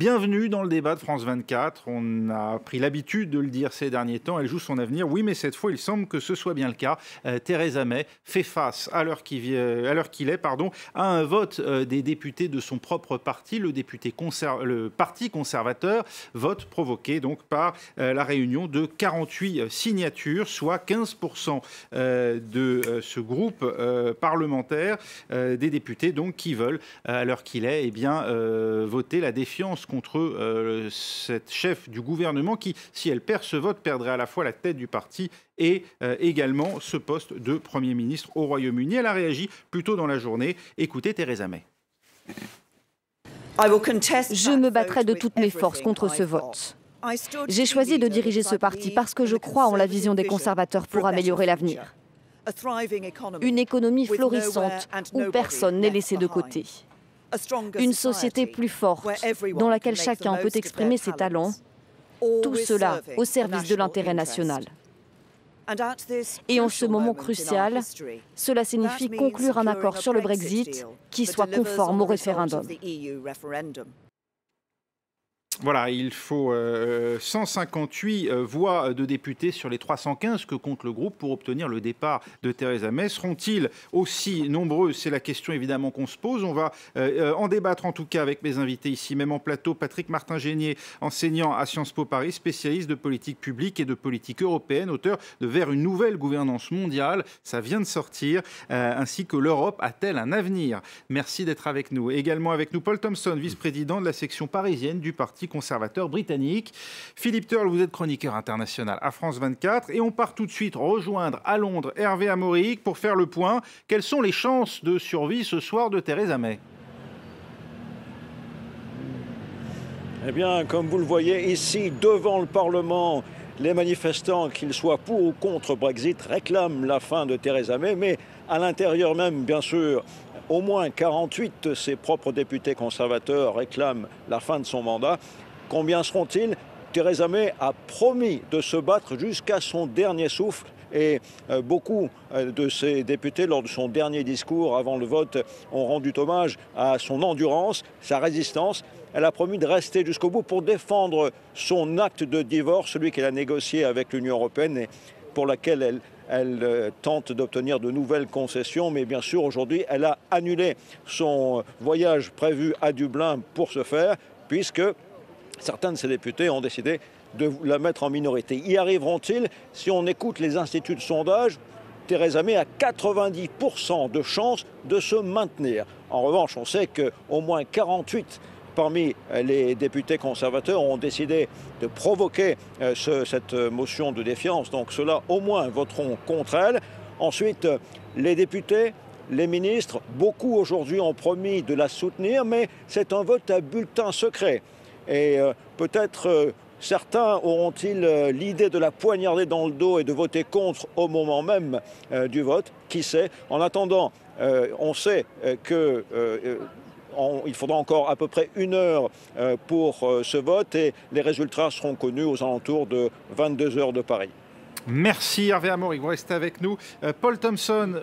Bienvenue dans le débat de France 24. On a pris l'habitude de le dire ces derniers temps. Elle joue son avenir. Oui, mais cette fois, il semble que ce soit bien le cas. Theresa May fait face à l'heure qu'il est, à un vote des députés de son propre parti, le Parti conservateur, vote provoqué donc par la réunion de 48 signatures, soit 15% de ce groupe parlementaire des députés donc qui veulent, à l'heure qu'il est, voter la défiance contre cette chef du gouvernement qui, si elle perd ce vote, perdrait à la fois la tête du parti et également ce poste de Premier ministre au Royaume-Uni. Elle a réagi plus tôt dans la journée. Écoutez Theresa May. Je me battrai de toutes mes forces contre ce vote. J'ai choisi de diriger ce parti parce que je crois en la vision des conservateurs pour améliorer l'avenir. Une économie florissante où personne n'est laissé de côté. Une société plus forte, dans laquelle chacun peut exprimer ses talents, tout cela au service de l'intérêt national. Et en ce moment crucial, cela signifie conclure un accord sur le Brexit qui soit conforme au référendum. Voilà, il faut 158 voix de députés sur les 315 que compte le groupe pour obtenir le départ de Theresa May. Seront-ils aussi nombreux? C'est la question évidemment qu'on se pose. On va en débattre en tout cas avec mes invités ici, même en plateau. Patrick Martin-Génier, enseignant à Sciences Po Paris, spécialiste de politique publique et de politique européenne, auteur de Vers une nouvelle gouvernance mondiale. Ça vient de sortir, ainsi que l'Europe a-t-elle un avenir? Merci d'être avec nous. Également avec nous Paul Thompson, vice-président de la section parisienne du Parti conservateur britannique. Philippe Turle, vous êtes chroniqueur international à France 24 et on part tout de suite rejoindre à Londres Hervé Amoric pour faire le point. Quelles sont les chances de survie ce soir de Theresa May? Eh bien, comme vous le voyez ici, devant le Parlement, les manifestants, qu'ils soient pour ou contre Brexit, réclament la fin de Theresa May, mais à l'intérieur même, bien sûr, au moins 48 de ses propres députés conservateurs réclament la fin de son mandat. Combien seront-ils? Theresa May a promis de se battre jusqu'à son dernier souffle. Et beaucoup de ces députés, lors de son dernier discours avant le vote, ont rendu hommage à son endurance, sa résistance. Elle a promis de rester jusqu'au bout pour défendre son acte de divorce, celui qu'elle a négocié avec l'Union européenne et pour laquelle elle tente d'obtenir de nouvelles concessions. Mais bien sûr, aujourd'hui, elle a annulé son voyage prévu à Dublin pour ce faire, puisque certains de ses députés ont décidé de la mettre en minorité. Y arriveront-ils? Si on écoute les instituts de sondage, Theresa May a 90% de chances de se maintenir. En revanche, on sait qu'au moins 48 parmi les députés conservateurs ont décidé de provoquer cette motion de défiance. Donc ceux-là, au moins, voteront contre elle. Ensuite, les députés, les ministres, beaucoup aujourd'hui ont promis de la soutenir, mais c'est un vote à bulletin secret. Et peut-être certains auront-ils l'idée de la poignarder dans le dos et de voter contre au moment même du vote. Qui sait? En attendant, on sait que... il faudra encore à peu près 1 heure pour ce vote et les résultats seront connus aux alentours de 22 heures de Paris. Merci Hervé Amoric, vous restez avec nous. Paul Thompson,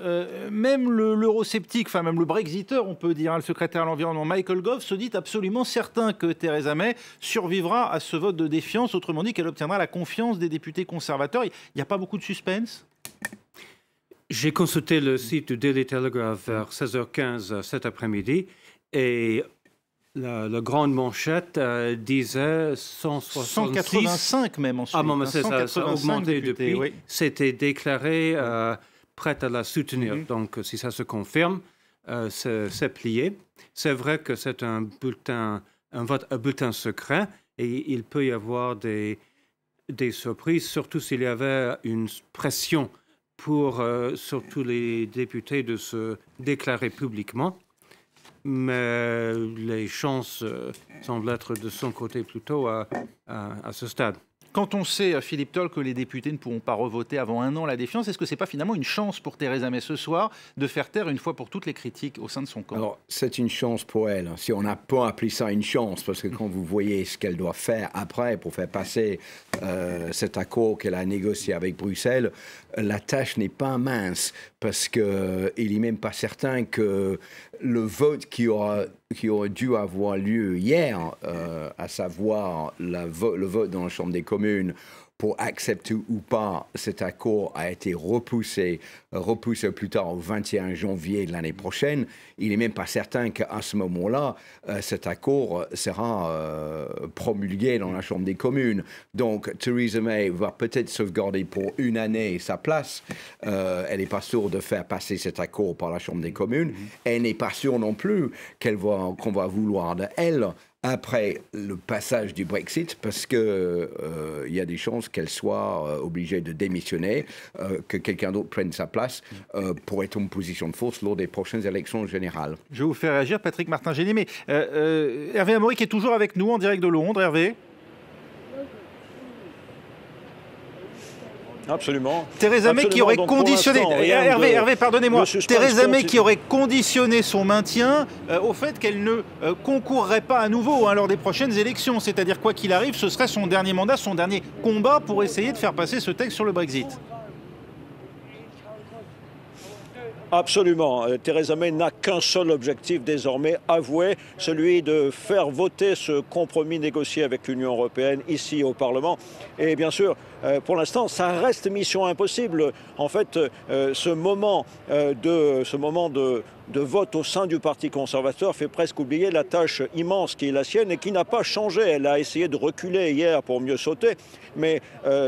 même l'eurosceptique, enfin même le Brexiteur, on peut dire, le secrétaire à l'environnement Michael Gove se dit absolument certain que Theresa May survivra à ce vote de défiance, autrement dit qu'elle obtiendra la confiance des députés conservateurs. Il n'y a pas beaucoup de suspense? J'ai consulté le site du Daily Telegraph vers 16h15 cet après-midi et la grande manchette disait 185 même ensuite. Ah non, mais ça a augmenté depuis. Oui. C'était déclaré prête à la soutenir. Donc, si ça se confirme, c'est plié. C'est vrai que c'est un vote à bulletin secret et il peut y avoir des surprises, surtout s'il y avait une pression pour surtout les députés de se déclarer publiquement. Mais les chances semblent être de son côté plutôt à ce stade. Quand on sait, Philippe Turle, que les députés ne pourront pas revoter avant 1 an la défiance, est-ce que ce n'est pas finalement une chance pour Theresa May ce soir de faire taire une fois pour toutes les critiques au sein de son camp? Alors, c'est une chance pour elle. Si on n'a pas appelé ça une chance, parce que quand vous voyez ce qu'elle doit faire après pour faire passer cet accord qu'elle a négocié avec Bruxelles, la tâche n'est pas mince, parce qu'il n'est même pas certain que le vote qui aurait dû avoir lieu hier, à savoir le vote dans la Chambre des communes pour accepter ou pas cet accord, a été repoussé plus tard au 21 janvier de l'année prochaine. Il n'est même pas certain qu'à ce moment-là, cet accord sera promulgué dans la Chambre des communes. Donc Theresa May va peut-être sauvegarder pour une année sa place. Elle n'est pas sûre de faire passer cet accord par la Chambre des communes. Elle n'est pas sûre non plus qu'on va vouloir d'elle après le passage du Brexit, parce que il y a des chances qu'elle soit obligée de démissionner, que quelqu'un d'autre prenne sa place pour être en position de force lors des prochaines élections générales. Je vais vous faire réagir, Patrick Martin-Génier, mais Hervé Amaury qui est toujours avec nous en direct de Londres. Hervé. Absolument. Theresa May qui aurait conditionné, Hervé, pardonnez-moi, Theresa May qui aurait conditionné son maintien au fait qu'elle ne concourrait pas à nouveau lors des prochaines élections. C'est-à-dire, quoi qu'il arrive, ce serait son dernier mandat, son dernier combat pour essayer de faire passer ce texte sur le Brexit. Absolument. Theresa May n'a qu'un seul objectif désormais avoué, celui de faire voter ce compromis négocié avec l'Union européenne ici au Parlement. Et bien sûr, pour l'instant, ça reste mission impossible. En fait, ce moment de vote au sein du Parti conservateur fait presque oublier la tâche immense qui est la sienne et qui n'a pas changé. Elle a essayé de reculer hier pour mieux sauter, mais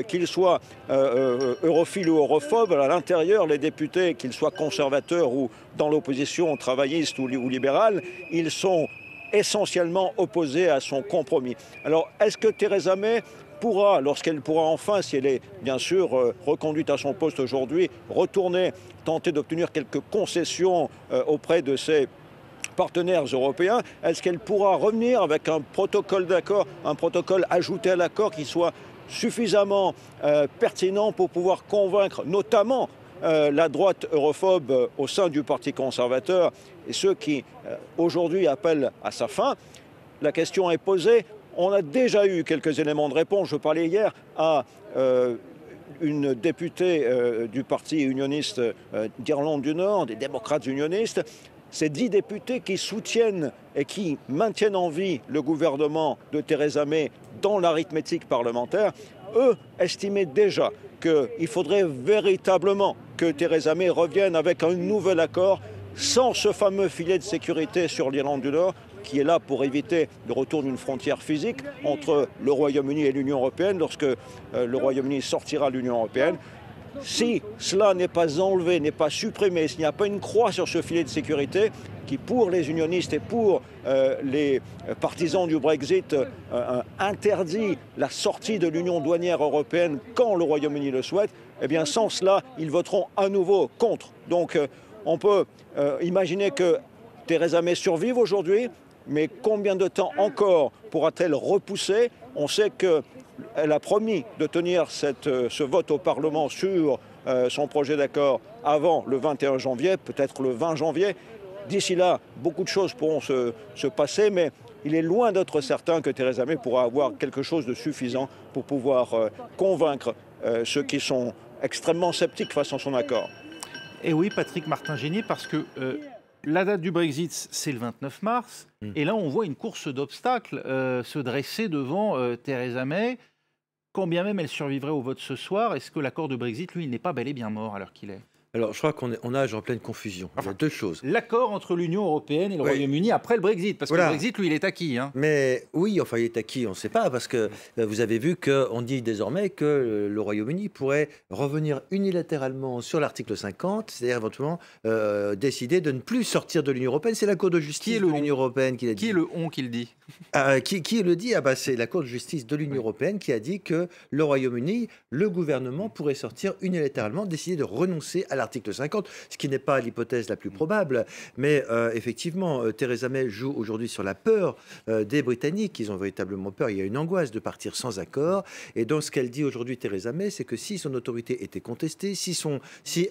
qu'il soit europhile ou europhobe, à l'intérieur, les députés, qu'ils soient conservateurs ou dans l'opposition travailliste ou libérale, ils sont essentiellement opposés à son compromis. Alors, est-ce que Theresa May pourra, lorsqu'elle pourra enfin, si elle est bien sûr reconduite à son poste aujourd'hui, retourner, tenter d'obtenir quelques concessions auprès de ses partenaires européens, est-ce qu'elle pourra revenir avec un protocole d'accord, un protocole ajouté à l'accord qui soit suffisamment pertinent pour pouvoir convaincre notamment la droite europhobe au sein du Parti conservateur et ceux qui aujourd'hui appellent à sa fin? La question est posée. On a déjà eu quelques éléments de réponse. Je parlais hier à une députée du Parti unioniste d'Irlande du Nord, des démocrates unionistes. Ces 10 députés qui soutiennent et qui maintiennent en vie le gouvernement de Theresa May dans l'arithmétique parlementaire, eux estimaient déjà qu'il faudrait véritablement que Theresa May revienne avec un nouvel accord sans ce fameux filet de sécurité sur l'Irlande du Nord, qui est là pour éviter le retour d'une frontière physique entre le Royaume-Uni et l'Union européenne lorsque le Royaume-Uni sortira de l'Union européenne. Si cela n'est pas enlevé, n'est pas supprimé, s'il n'y a pas une croix sur ce filet de sécurité qui, pour les unionistes et pour les partisans du Brexit, interdit la sortie de l'Union douanière européenne quand le Royaume-Uni le souhaite, eh bien sans cela, ils voteront à nouveau contre. Donc on peut imaginer que Theresa May survive aujourd'hui, mais combien de temps encore pourra-t-elle repousser? On sait qu'elle a promis de tenir ce vote au Parlement sur son projet d'accord avant le 21 janvier, peut-être le 20 janvier. D'ici là, beaucoup de choses pourront se passer, mais il est loin d'être certain que Theresa May pourra avoir quelque chose de suffisant pour pouvoir convaincre ceux qui sont extrêmement sceptiques face à son accord. Et oui, Patrick Martin-Génier, parce que la date du Brexit, c'est le 29 mars. Et là, on voit une course d'obstacles se dresser devant Theresa May. Quand bien même elle survivrait au vote ce soir, est-ce que l'accord de Brexit, lui, il n'est pas bel et bien mort à l'heure qu'il est? Alors, je crois qu'on nage en pleine confusion. Il y a deux choses. L'accord entre l'Union européenne et le Royaume-Uni après le Brexit, parce que le Brexit, lui, il est acquis. Hein. Mais oui, enfin, il est acquis, on ne sait pas, parce que vous avez vu qu'on dit désormais que le Royaume-Uni pourrait revenir unilatéralement sur l'article 50, c'est-à-dire éventuellement décider de ne plus sortir de l'Union européenne. C'est la Cour de justice de l'Union européenne qui l'a dit. Qui est le on qui le dit qui le dit? C'est la Cour de justice de l'Union européenne qui a dit que le Royaume-Uni, le gouvernement pourrait sortir unilatéralement, décider de renoncer à l'article 50, ce qui n'est pas l'hypothèse la plus probable. Mais effectivement, Theresa May joue aujourd'hui sur la peur des Britanniques. Ils ont véritablement peur. Il y a une angoisse de partir sans accord. Et donc, ce qu'elle dit aujourd'hui, Theresa May, c'est que si son autorité était contestée, si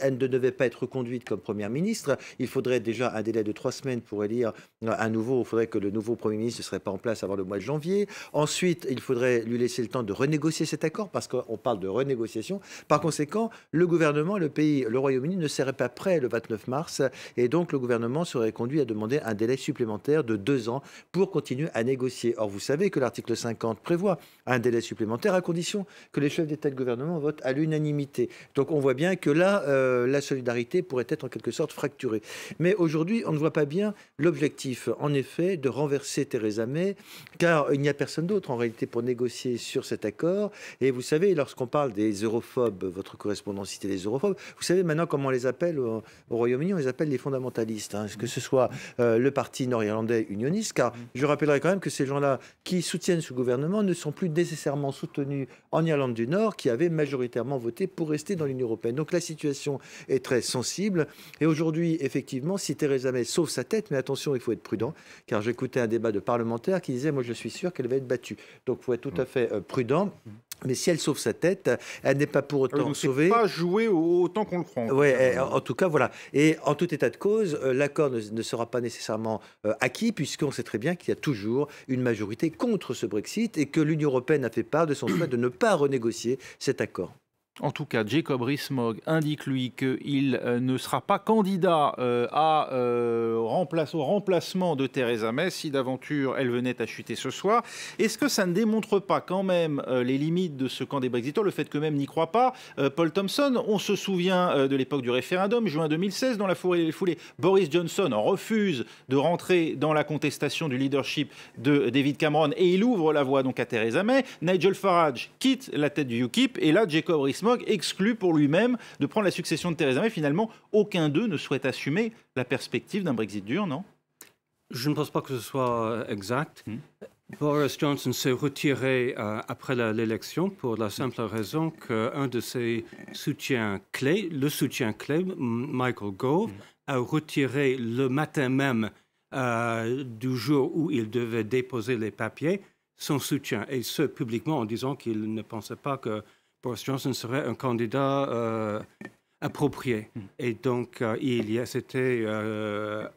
elle ne devait pas être reconduite comme première ministre, il faudrait déjà un délai de 3 semaines pour élire un nouveau. Il faudrait que le nouveau Premier ministre ne serait pas en place avant le mois de janvier. Ensuite, il faudrait lui laisser le temps de renégocier cet accord, parce qu'on parle de renégociation. Par conséquent, le gouvernement, le pays, le Royaume-Uni, Royaume-Uni ne serait pas prêt le 29 mars et donc le gouvernement serait conduit à demander un délai supplémentaire de 2 ans pour continuer à négocier. Or, vous savez que l'article 50 prévoit un délai supplémentaire à condition que les chefs d'État et de gouvernement votent à l'unanimité. Donc on voit bien que là, la solidarité pourrait être en quelque sorte fracturée. Mais aujourd'hui, on ne voit pas bien l'objectif, en effet, de renverser Theresa May, car il n'y a personne d'autre en réalité pour négocier sur cet accord. Et vous savez, lorsqu'on parle des europhobes, votre correspondant citait les europhobes, vous savez maintenant comment on les appelle au Royaume-Uni, on les appelle les fondamentalistes, hein, que ce soit le parti nord-irlandais unioniste, car je rappellerai quand même que ces gens-là qui soutiennent ce gouvernement ne sont plus nécessairement soutenus en Irlande du Nord, qui avaient majoritairement voté pour rester dans l'Union européenne. Donc la situation est très sensible. Et aujourd'hui, effectivement, si Theresa May sauve sa tête, mais attention, il faut être prudent, car j'écoutais un débat de parlementaires qui disait, moi je suis sûr qu'elle va être battue. Donc il faut être tout à fait prudent. Mais si elle sauve sa tête, elle n'est pas pour autant sauvée. Pas jouer autant qu'on le croit. Oui, en tout cas, voilà. Et en tout état de cause, l'accord ne sera pas nécessairement acquis, puisqu'on sait très bien qu'il y a toujours une majorité contre ce Brexit et que l'Union européenne a fait part de son souhait de ne pas renégocier cet accord. En tout cas, Jacob Rees-Mogg indique, lui, qu'il ne sera pas candidat au remplacement de Theresa May si d'aventure elle venait à chuter ce soir. Est-ce que ça ne démontre pas quand même les limites de ce camp des Brexiteurs, le fait qu'eux-mêmes n'y croient pas? Paul Thompson, on se souvient de l'époque du référendum, juin 2016, dans la foulée, Boris Johnson refuse de rentrer dans la contestation du leadership de David Cameron et il ouvre la voie donc à Theresa May. Nigel Farage quitte la tête du UKIP et là, Jacob Rees-Mogg exclu pour lui-même de prendre la succession de Theresa May. Finalement, aucun d'eux ne souhaite assumer la perspective d'un Brexit dur, non? Je ne pense pas que ce soit exact. Boris Johnson s'est retiré après l'élection pour la simple raison qu'un de ses soutiens clés, Michael Gove, a retiré le matin même du jour où il devait déposer les papiers son soutien, et ce publiquement en disant qu'il ne pensait pas que Boris Johnson serait un candidat approprié. Et donc, c'était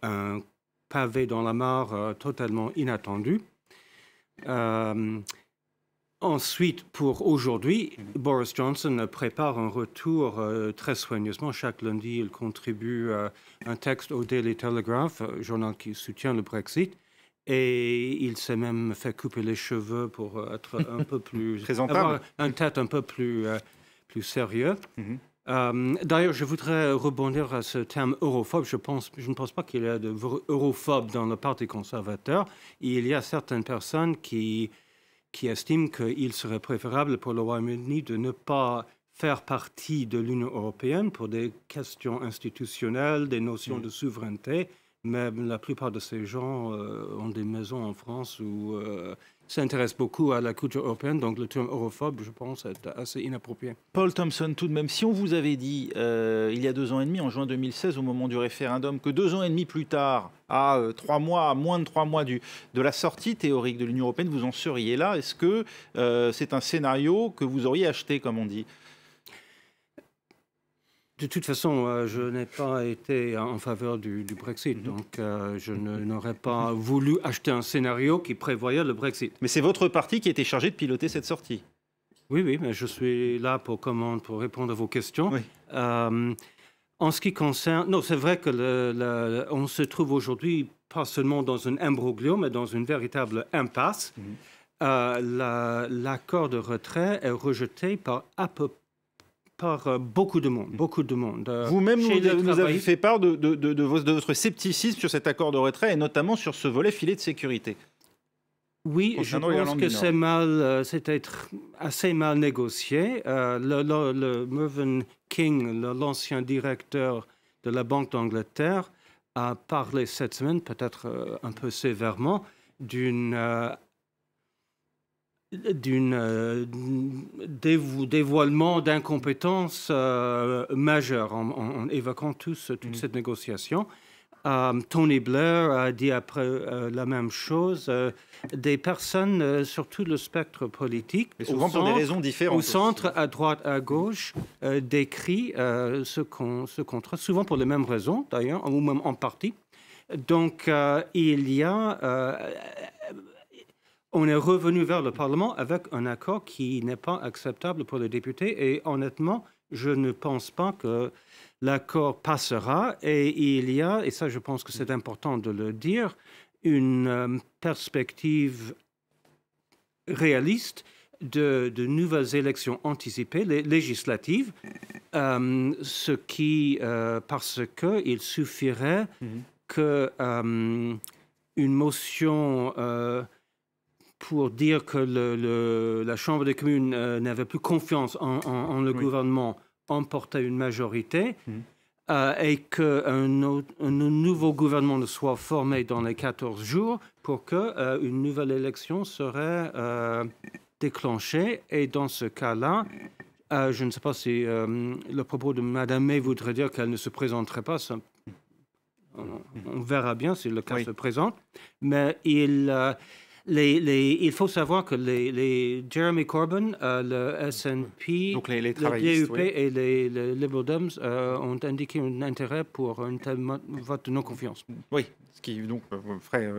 un pavé dans la mare totalement inattendu. Ensuite, pour aujourd'hui, Boris Johnson prépare un retour très soigneusement. Chaque lundi, il contribue un texte au Daily Telegraph, journal qui soutient le Brexit. Et il s'est même fait couper les cheveux pour être un peu plus... présentable. Avoir une tête un peu plus sérieux. D'ailleurs, je voudrais rebondir à ce terme europhobe. Je ne pense pas qu'il y ait de europhobes dans le Parti conservateur. Il y a certaines personnes qui estiment qu'il serait préférable pour le Royaume-Uni de ne pas faire partie de l'Union européenne pour des questions institutionnelles, des notions de souveraineté. Mais la plupart de ces gens ont des maisons en France où s'intéressent beaucoup à la culture européenne. Donc le terme europhobe, je pense, est assez inapproprié. Paul Thompson, tout de même, si on vous avait dit il y a 2 ans et demi, en juin 2016, au moment du référendum, que 2 ans et demi plus tard, à moins de 3 mois de la sortie théorique de l'Union européenne, vous en seriez là? Est-ce que c'est un scénario que vous auriez acheté, comme on dit? De toute façon, je n'ai pas été en faveur du Brexit, donc je n'aurais pas voulu acheter un scénario qui prévoyait le Brexit. Mais c'est votre parti qui était chargé de piloter cette sortie? Oui, mais je suis là pour répondre à vos questions. Oui. En ce qui concerne... Non, c'est vrai que on se trouve aujourd'hui pas seulement dans un imbroglio, mais dans une véritable impasse. L'accord de retrait est rejeté par beaucoup de monde. Vous-même, nous avez fait part de votre scepticisme sur cet accord de retrait et notamment sur ce volet filet de sécurité. Oui, je pense que c'était assez mal négocié. Le Mervyn King, l'ancien directeur de la Banque d'Angleterre, a parlé cette semaine, peut-être un peu sévèrement, d'un dévoilement d'incompétence majeure en évoquant toute cette négociation. Tony Blair a dit après la même chose. Des personnes sur tout le spectre politique, mais souvent pour des raisons différentes, au centre, à droite, à gauche, décrit ce contrat, souvent pour les mêmes raisons d'ailleurs, ou même en partie. Donc il y a... on est revenu vers le Parlement avec un accord qui n'est pas acceptable pour les députés et honnêtement, je ne pense pas que l'accord passera. Et il y a, et ça je pense que c'est important de le dire, une perspective réaliste de nouvelles élections anticipées, législatives, parce qu'il suffirait qu'une motion pour dire que la Chambre des communes n'avait plus confiance en le gouvernement emportait une majorité et qu'un nouveau gouvernement ne soit formé dans les 14 jours pour qu'une nouvelle élection serait déclenchée. Et dans ce cas-là, je ne sais pas si le propos de Mme May voudrait dire qu'elle ne se présenterait pas. On verra bien si le cas se présente. Mais il faut savoir que Jeremy Corbyn, le SNP, donc les le DUP et les Liberal Dems ont indiqué un intérêt pour un tel vote de non-confiance. Oui, ce qui donc ferait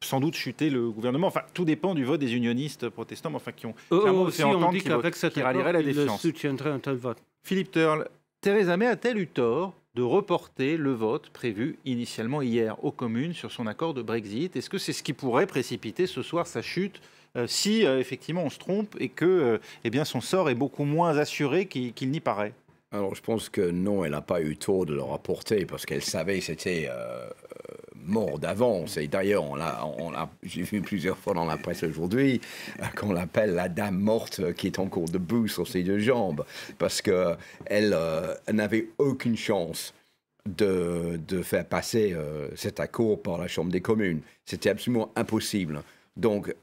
sans doute chuter le gouvernement. Enfin, tout dépend du vote des unionistes protestants, mais enfin, qui ont clairement fait entendre qu'ils rallieraient la défiance. Ils soutiendraient un tel vote. Philippe Turle, Theresa May a-t-elle eu tort de reporter le vote prévu initialement hier aux communes sur son accord de Brexit? Est-ce que c'est ce qui pourrait précipiter ce soir sa chute si effectivement on se trompe et que son sort est beaucoup moins assuré qu'il n'y paraît? Alors je pense que non, elle n'a pas eu tort de le reporter parce qu'elle savait que c'était mort d'avance. Et d'ailleurs, j'ai vu plusieurs fois dans la presse aujourd'hui qu'on l'appelle la dame morte qui est encore debout sur ses deux jambes parce qu'elle n'avait aucune chance de faire passer cet accord par la Chambre des communes. C'était absolument impossible. Donc,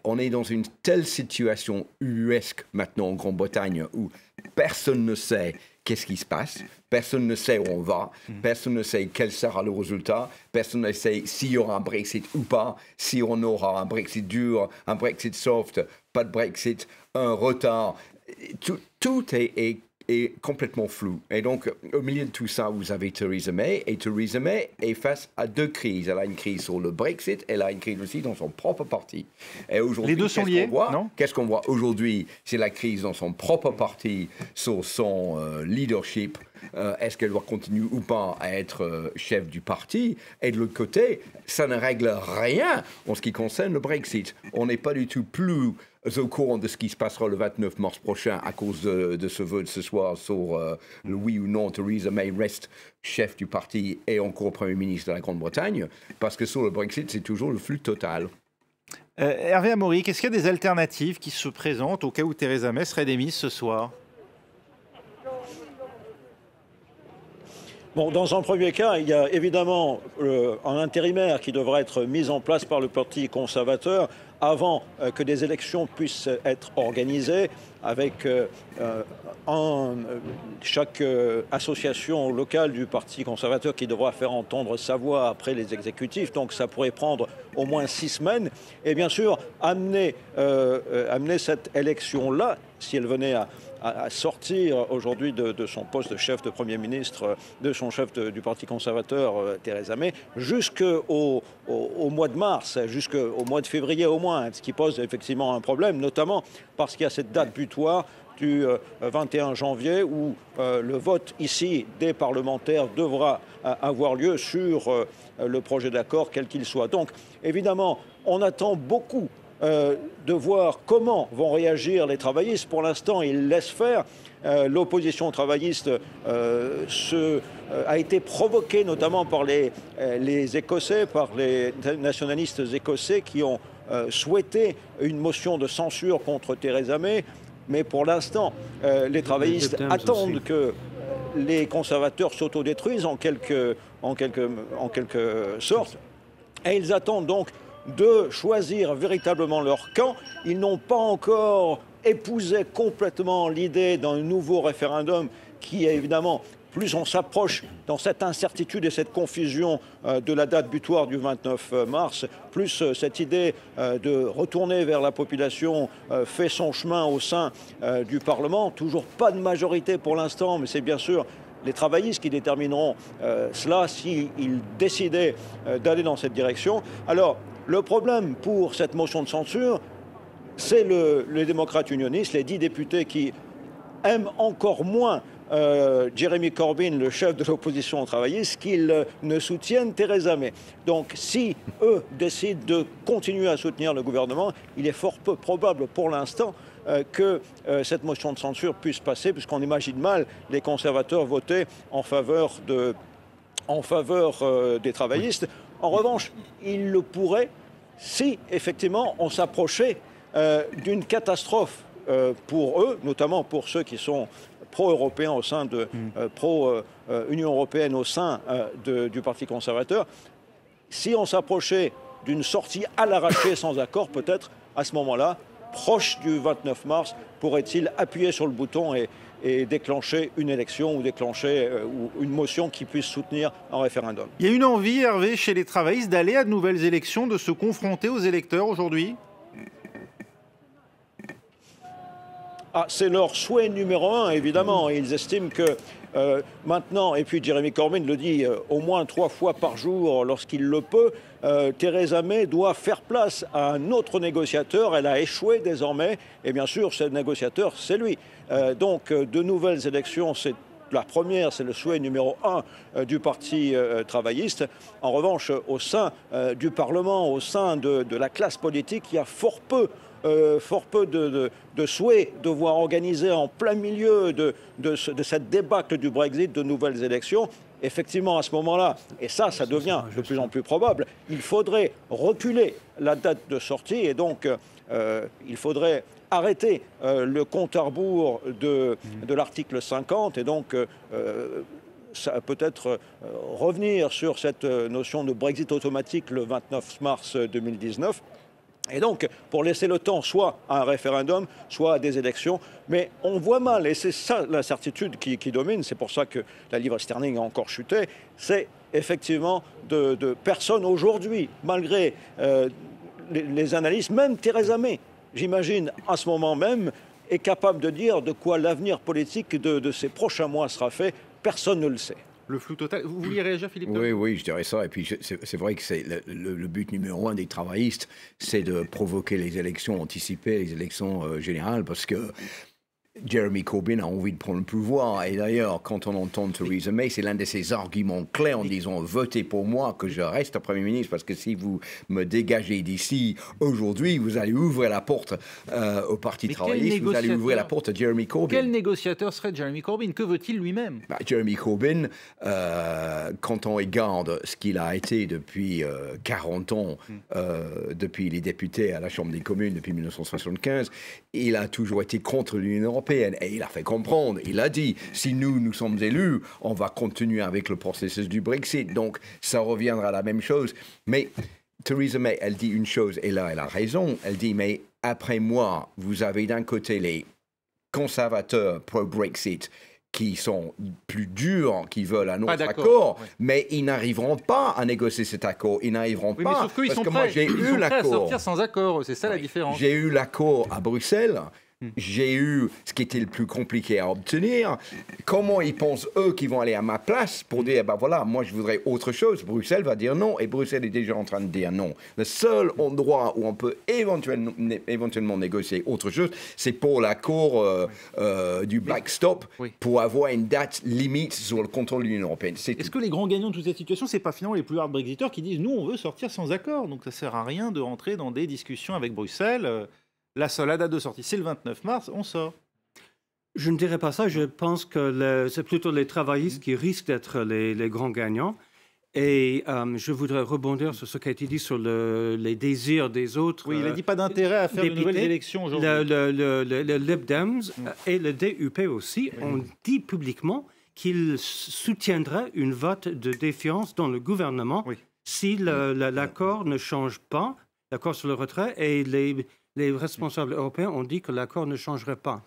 on est dans une telle situation ubuesque maintenant en Grande-Bretagne où personne ne sait qu'est-ce qui se passe, personne ne sait où on va, personne ne sait quel sera le résultat, personne ne sait s'il y aura un Brexit ou pas, si on aura un Brexit dur, un Brexit soft, pas de Brexit, un retard. Tout est complètement flou. Et donc, au milieu de tout ça, vous avez Theresa May. Et Theresa May est face à deux crises. Elle a une crise sur le Brexit, elle a une crise aussi dans son propre parti. Et aujourd'hui, les deux sont liés, non ? Qu'est-ce qu'on voit aujourd'hui? C'est la crise dans son propre parti, sur son leadership. Est-ce qu'elle doit continuer ou pas à être chef du parti? Et de l'autre côté, ça ne règle rien en ce qui concerne le Brexit. On n'est pas du tout plus au courant de ce qui se passera le 29 mars prochain à cause de ce vote ce soir sur le oui ou non Theresa May reste chef du parti et encore Premier ministre de la Grande-Bretagne, parce que sur le Brexit, c'est toujours le flux total. Hervé Amaury, est-ce qu'il y a des alternatives qui se présentent au cas où Theresa May serait démise ce soir? Bon, dans un premier cas, il y a évidemment un intérimaire qui devra être mis en place par le Parti conservateur avant que des élections puissent être organisées, avec chaque association locale du Parti conservateur qui devra faire entendre sa voix après les exécutifs. Donc ça pourrait prendre au moins 6 semaines. Et bien sûr, amener cette élection-là, si elle venait à sortir aujourd'hui de son poste de chef de Premier ministre, de son chef du Parti conservateur, Theresa May, jusqu'au mois de mars, jusqu'au mois de février au moins, ce qui pose effectivement un problème, notamment parce qu'il y a cette date butoir du 21 janvier où le vote ici des parlementaires devra avoir lieu sur le projet d'accord, quel qu'il soit. Donc évidemment, on attend beaucoup de voir comment vont réagir les travaillistes. Pour l'instant, ils laissent faire. L'opposition travailliste a été provoquée notamment par les Écossais, par les nationalistes écossais qui ont souhaité une motion de censure contre Theresa May. Mais pour l'instant, les travaillistes attendent que les conservateurs s'autodétruisent en quelque sorte. Et ils attendent donc de choisir véritablement leur camp. Ils n'ont pas encore épousé complètement l'idée d'un nouveau référendum qui est évidemment, plus on s'approche dans cette incertitude et cette confusion de la date butoir du 29 mars, plus cette idée de retourner vers la population fait son chemin au sein du Parlement. Toujours pas de majorité pour l'instant, mais c'est bien sûr les travaillistes qui détermineront cela s'ils décidaient d'aller dans cette direction. Alors, le problème pour cette motion de censure, c'est les démocrates unionistes, les 10 députés qui aiment encore moins Jeremy Corbyn, le chef de l'opposition travailliste, qu'ils ne soutiennent Theresa May. Donc si eux décident de continuer à soutenir le gouvernement, il est fort peu probable pour l'instant que cette motion de censure puisse passer, puisqu'on imagine mal les conservateurs voter en faveur des travaillistes. En revanche, ils le pourraient si effectivement on s'approchait d'une catastrophe pour eux, notamment pour ceux qui sont pro-européens au sein de pro-Union européenne au sein du Parti conservateur. Si on s'approchait d'une sortie à l'arraché sans accord, peut-être à ce moment-là, proche du 29 mars, pourrait-il appuyer sur le bouton et déclencher une élection ou déclencher une motion qui puisse soutenir un référendum. Il y a une envie, Hervé, chez les travaillistes d'aller à de nouvelles élections, de se confronter aux électeurs aujourd'hui? C'est leur souhait numéro un, évidemment. Ils estiment que maintenant, et puis Jeremy Corbyn le dit au moins 3 fois par jour lorsqu'il le peut, Theresa May doit faire place à un autre négociateur. Elle a échoué désormais, et bien sûr, ce négociateur, c'est lui. Donc, de nouvelles élections, c'est la première, c'est le souhait numéro 1 du Parti travailliste. En revanche, au sein du Parlement, au sein de la classe politique, il y a fort peu de souhait de voir organiser en plein milieu de cette débâcle du Brexit de nouvelles élections. Effectivement, à ce moment-là, et ça devient de plus en plus probable, il faudrait reculer la date de sortie et donc il faudrait arrêter le compte à rebours de l'article 50 et donc peut-être revenir sur cette notion de Brexit automatique le 29 mars 2019. Et donc, pour laisser le temps soit à un référendum, soit à des élections. Mais on voit mal, et c'est ça l'incertitude qui domine, c'est pour ça que la livre sterling a encore chuté, c'est effectivement de personnes aujourd'hui, malgré les analyses, même Theresa May, j'imagine, à ce moment même, est capable de dire de quoi l'avenir politique de ces prochains mois sera fait. Personne ne le sait. Le flou total. Vous vouliez réagir, Philippe? Oui, je dirais ça. Et puis, c'est vrai que c'est le but numéro 1 des travaillistes, c'est de provoquer les élections anticipées, les élections générales, parce que Jeremy Corbyn a envie de prendre le pouvoir. Et d'ailleurs, quand on entend Theresa May, c'est l'un de ses arguments clés en disant « Votez pour moi, que je reste Premier ministre, parce que si vous me dégagez d'ici aujourd'hui, vous allez ouvrir la porte au Parti travailliste, vous allez ouvrir la porte à Jeremy Corbyn. » Quel négociateur serait Jeremy Corbyn? Que veut-il lui-même? Jeremy Corbyn, quand on regarde ce qu'il a été depuis 40 ans, depuis les députés à la Chambre des communes, depuis 1975, il a toujours été contre l'Union européenne. Et il a fait comprendre, il a dit, si nous sommes élus, on va continuer avec le processus du Brexit. Donc, ça reviendra à la même chose. Mais Theresa May, elle dit une chose, et là, elle a raison. Elle dit, mais après moi, vous avez d'un côté les conservateurs pro-Brexit qui sont plus durs, qui veulent un autre accord, mais ils n'arriveront pas à négocier cet accord. Ils n'arriveront pas. Mais sauf qu'ils sont prêts à sortir sans accord. C'est ça la différence. J'ai eu l'accord à Bruxelles. J'ai eu ce qui était le plus compliqué à obtenir. Comment ils pensent, eux, qu'ils vont aller à ma place pour dire, ben voilà, moi je voudrais autre chose. Bruxelles va dire non, et Bruxelles est déjà en train de dire non. Le seul endroit où on peut éventuellement négocier autre chose, c'est pour l'accord du backstop, pour avoir une date limite sur le contrôle de l'Union européenne. Est-ce que les grands gagnants de toute cette situation, c'est pas finalement les plus hard Brexiteurs qui disent, nous, on veut sortir sans accord, donc ça sert à rien de rentrer dans des discussions avec Bruxelles. La seule date de sortie, c'est le 29 mars, on sort. Je ne dirais pas ça. Je pense que c'est plutôt les travaillistes qui risquent d'être les grands gagnants. Et je voudrais rebondir sur ce qui a été dit sur les désirs des autres. Oui, il n'a dit pas d'intérêt à faire de nouvelles élections aujourd'hui. Le Lib Dems et le DUP aussi ont dit publiquement qu'ils soutiendraient une vote de défiance dans le gouvernement si l'accord ne change pas, l'accord sur le retrait, et les responsables européens ont dit que l'accord ne changerait pas.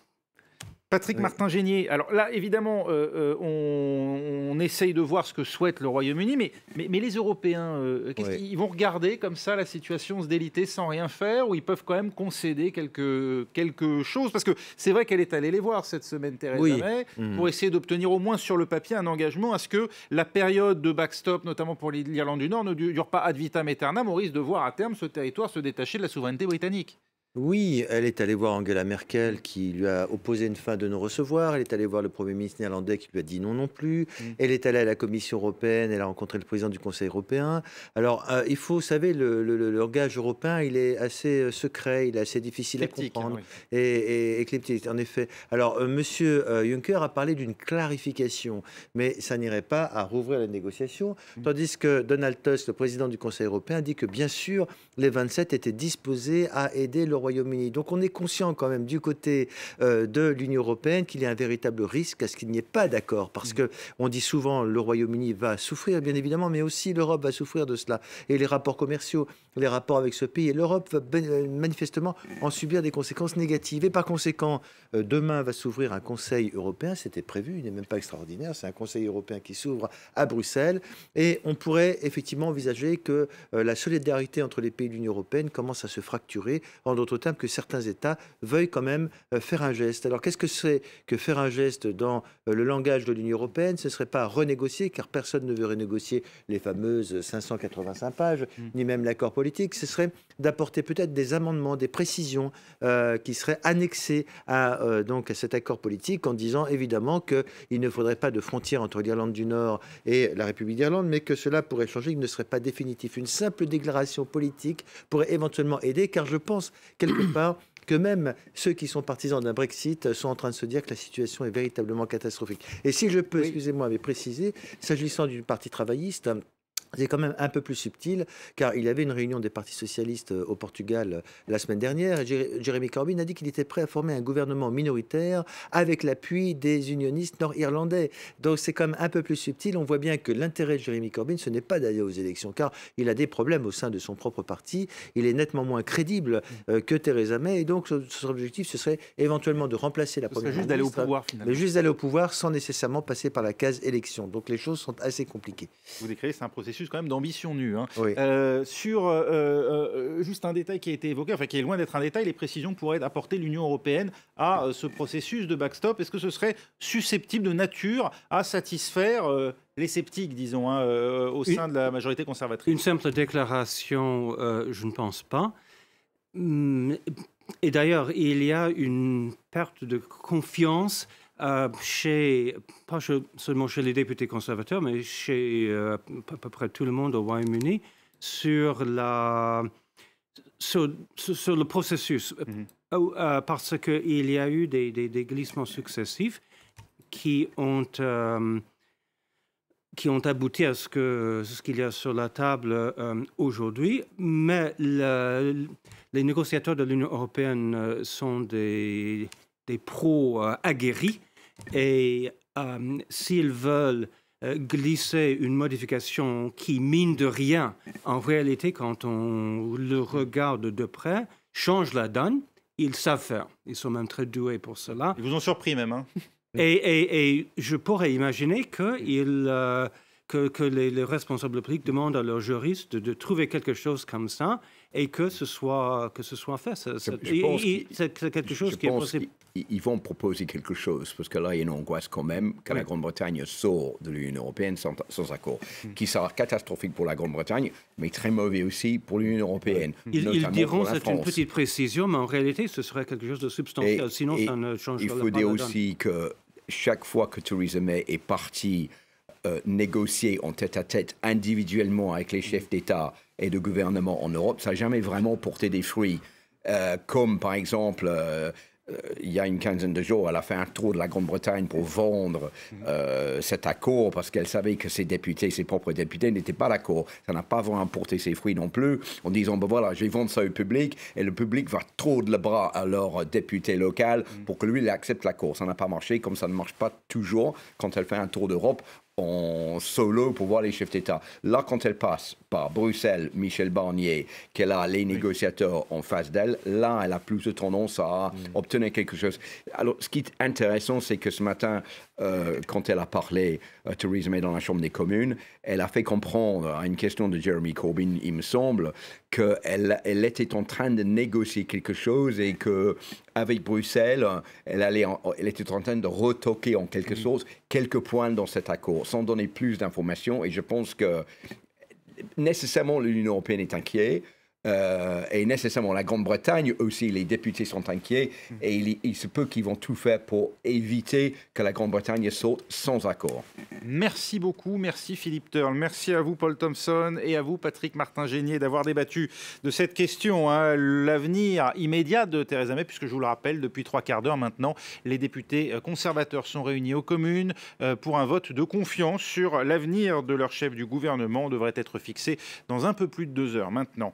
Patrick Martin-Génier, alors là, évidemment, on essaye de voir ce que souhaite le Royaume-Uni, mais les Européens, ils vont regarder comme ça la situation se déliter sans rien faire, ou ils peuvent quand même concéder quelque chose? Parce que c'est vrai qu'elle est allée les voir cette semaine, Theresa May, pour essayer d'obtenir au moins sur le papier un engagement à ce que la période de backstop, notamment pour l'Irlande du Nord, ne dure pas ad vitam aeternam, au risque de voir à terme ce territoire se détacher de la souveraineté britannique. Oui, elle est allée voir Angela Merkel qui lui a opposé une fin de non-recevoir. Elle est allée voir le Premier ministre néerlandais qui lui a dit non non plus. Elle est allée à la Commission européenne. Elle a rencontré le président du Conseil européen. Alors, il faut, vous savez, le langage européen, il est assez secret, il est assez difficile à comprendre et éclectique, en effet. Alors, Monsieur Juncker a parlé d'une clarification, mais ça n'irait pas à rouvrir la négociation, tandis que Donald Tusk, le président du Conseil européen, dit que bien sûr, les 27 étaient disposés à aider le Royaume-Uni. Donc on est conscient quand même du côté de l'Union européenne qu'il y a un véritable risque à ce qu'il n'y ait pas d'accord, parce que on dit souvent le Royaume-Uni va souffrir bien évidemment, mais aussi l'Europe va souffrir de cela. Et les rapports commerciaux, les rapports avec ce pays, et l'Europe va manifestement en subir des conséquences négatives. Et par conséquent, demain va s'ouvrir un Conseil européen, c'était prévu, il n'est même pas extraordinaire, c'est un Conseil européen qui s'ouvre à Bruxelles, et on pourrait effectivement envisager que la solidarité entre les pays de l'Union européenne commence à se fracturer, en d'autres termes que certains États veuillent quand même faire un geste. Alors qu'est-ce que c'est que faire un geste dans le langage de l'Union européenne? Ce ne serait pas renégocier, car personne ne veut renégocier les fameuses 585 pages, ni même l'accord politique. Ce serait d'apporter peut-être des amendements, des précisions qui seraient annexées donc à cet accord politique, en disant évidemment qu'il ne faudrait pas de frontière entre l'Irlande du Nord et la République d'Irlande, mais que cela pourrait changer, qu'il ne serait pas définitif. Une simple déclaration politique pourrait éventuellement aider, car je pense quelque part que même ceux qui sont partisans d'un Brexit sont en train de se dire que la situation est véritablement catastrophique. Et si je peux, excusez-moi, mais préciser, s'agissant du Parti travailliste, c'est quand même un peu plus subtil, car il y avait une réunion des partis socialistes au Portugal la semaine dernière, et Jeremy Corbyn a dit qu'il était prêt à former un gouvernement minoritaire avec l'appui des unionistes nord-irlandais. Donc c'est quand même un peu plus subtil. On voit bien que l'intérêt de Jeremy Corbyn, ce n'est pas d'aller aux élections, car il a des problèmes au sein de son propre parti. Il est nettement moins crédible que Theresa May, et donc son objectif, ce serait éventuellement de remplacer la première ministre. Juste d'aller au pouvoir, finalement. Mais juste d'aller au pouvoir sans nécessairement passer par la case élection. Donc les choses sont assez compliquées. Vous décrivez, c'est un processus quand même d'ambition nue. Hein. Oui. Juste un détail qui a été évoqué, enfin qui est loin d'être un détail, les précisions pourraient apporter l'Union européenne à ce processus de backstop. Est-ce que ce serait susceptible de nature à satisfaire les sceptiques, disons, au sein de la majorité conservatrice? Une simple déclaration, je ne pense pas. Et d'ailleurs, il y a une perte de confiance pas seulement chez les députés conservateurs, mais chez à peu près tout le monde au Royaume-Uni, sur le processus. Parce qu'il y a eu des glissements successifs qui ont abouti à ce qu'il y a sur la table aujourd'hui. Mais les négociateurs de l'Union européenne sont des pros aguerris, et s'ils veulent glisser une modification qui, mine de rien, en réalité, quand on le regarde de près, change la donne, ils savent faire. Ils sont même très doués pour cela. Ils vous ont surpris même, hein. Et je pourrais imaginer que les responsables politiques demandent à leurs juristes de trouver quelque chose comme ça, et que ce soit fait. C'est quelque chose qui est possible. Ils vont proposer quelque chose, parce que là, il y a une angoisse quand même que la Grande-Bretagne sort de l'Union européenne sans accord, qui sera catastrophique pour la Grande-Bretagne, mais très mauvais aussi pour l'Union européenne. Ils diront que c'est une petite précision, mais en réalité, ce serait quelque chose de substantiel. Sinon, ça ne change pas. Il faut dire aussi que chaque fois que Theresa May est partie négocier en tête-à-tête individuellement avec les chefs d'État et de gouvernement en Europe, ça n'a jamais vraiment porté des fruits. Comme par exemple, il y a une quinzaine de jours, elle a fait un tour de la Grande-Bretagne pour vendre cet accord parce qu'elle savait que ses propres députés n'étaient pas d'accord. Ça n'a pas vraiment porté ses fruits non plus, en disant, ben voilà, je vais vendre ça au public, et le public va tordre le bras à leur député local pour que lui, il accepte l'accord. Ça n'a pas marché, comme ça ne marche pas toujours quand elle fait un tour d'Europe en solo pour voir les chefs d'État. Là, quand elle passe par Bruxelles, Michel Barnier, qu'elle a les négociateurs en face d'elle, là, elle a plus de tendance à obtenir quelque chose. Alors, ce qui est intéressant, c'est que ce matin, quand elle a parlé, Theresa May, dans la Chambre des communes, elle a fait comprendre à une question de Jeremy Corbyn, il me semble, qu'elle était en train de négocier quelque chose, et qu'avec Bruxelles, elle était en train de retoquer en quelque sorte quelques points dans cet accord, sans donner plus d'informations. Et je pense que nécessairement l'Union européenne est inquiète. Et nécessairement, la Grande-Bretagne aussi, les députés sont inquiets et il se peut qu'ils vont tout faire pour éviter que la Grande-Bretagne saute sans accord. Merci beaucoup, merci Philippe Turle, merci à vous Paul Thompson et à vous Patrick Martin-Génier d'avoir débattu de cette question, hein, l'avenir immédiat de Theresa May, puisque je vous le rappelle, depuis 3/4 d'heure maintenant, les députés conservateurs sont réunis aux communes pour un vote de confiance sur l'avenir de leur chef du gouvernement. On devrait être fixé dans un peu plus de 2 heures maintenant.